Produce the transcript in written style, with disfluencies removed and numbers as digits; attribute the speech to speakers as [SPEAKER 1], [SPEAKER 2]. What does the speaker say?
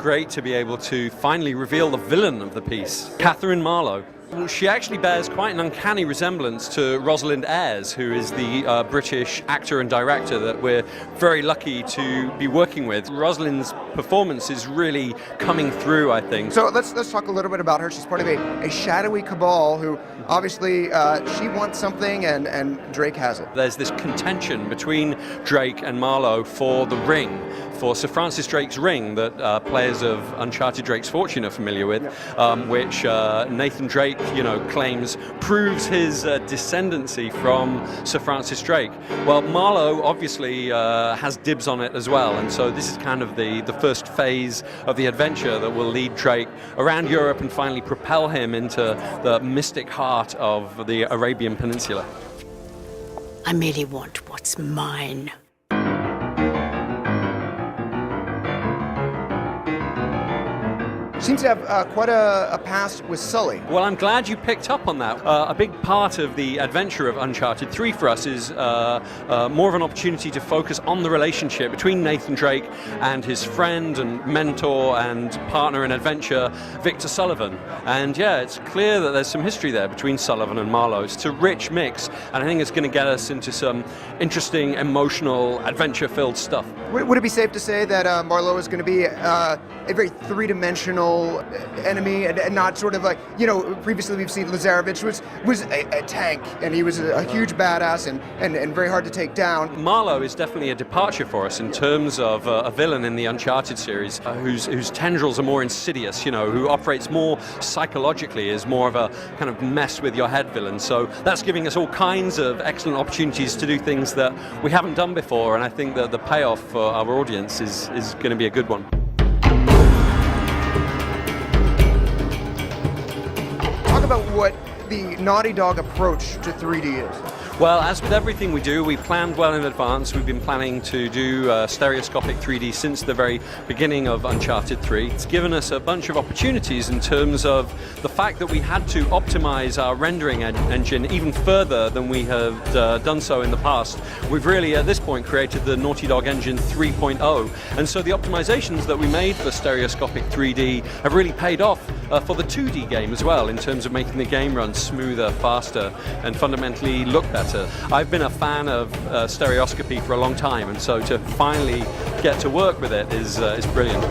[SPEAKER 1] great to be able to finally reveal the villain of the piece, Catherine Marlowe. She actually bears quite an uncanny resemblance to Rosalind Ayres, who is the British actor and director that we're very lucky to be working with. Rosalind's performance is really coming through, I think.
[SPEAKER 2] So let's talk a little bit about her. She's part of a shadowy cabal who obviously she wants something and Drake has it.
[SPEAKER 1] There's this contention between Drake and Marlowe for the ring, for Sir Francis Drake's ring that players of Uncharted Drake's Fortune are familiar with, which Nathan Drake claims proves his descendancy from Sir Francis Drake. Well, Marlowe obviously has dibs on it as well, and so this is kind of the first phase of the adventure that will lead Drake around Europe and finally propel him into the mystic heart of the Arabian Peninsula.
[SPEAKER 3] I merely want what's mine.
[SPEAKER 2] Seems to have quite a past with Sully.
[SPEAKER 1] Well, I'm glad you picked up on that. A big part of the adventure of Uncharted 3 for us is more of an opportunity to focus on the relationship between Nathan Drake and his friend and mentor and partner in adventure, Victor Sullivan. And yeah, it's clear that there's some history there between Sullivan and Marlowe. It's a rich mix, and I think it's going to get us into some interesting, emotional, adventure-filled stuff.
[SPEAKER 2] Would it be safe to say that Marlowe is going to be a very three-dimensional enemy and not sort of like, previously we've seen Lazarevich was a tank and he was a huge badass and very hard to take down.
[SPEAKER 1] Marlowe is definitely a departure for us in terms of a villain in the Uncharted series whose tendrils are more insidious, who operates more psychologically, is more of a kind of mess with your head villain. So that's giving us all kinds of excellent opportunities to do things that we haven't done before, and I think that the payoff for our audience is going to be a good one.
[SPEAKER 2] Talk about what the Naughty Dog approach to 3D is.
[SPEAKER 1] Well, as with everything we do, we planned well in advance. We've been planning to do stereoscopic 3D since the very beginning of Uncharted 3. It's given us a bunch of opportunities in terms of the fact that we had to optimize our rendering engine even further than we have done so in the past. We've really, at this point, created the Naughty Dog engine 3.0. And so the optimizations that we made for stereoscopic 3D have really paid off for the 2D game as well, in terms of making the game run smoother, faster, and fundamentally look better. I've been a fan of stereoscopy for a long time, and so to finally get to work with it is brilliant.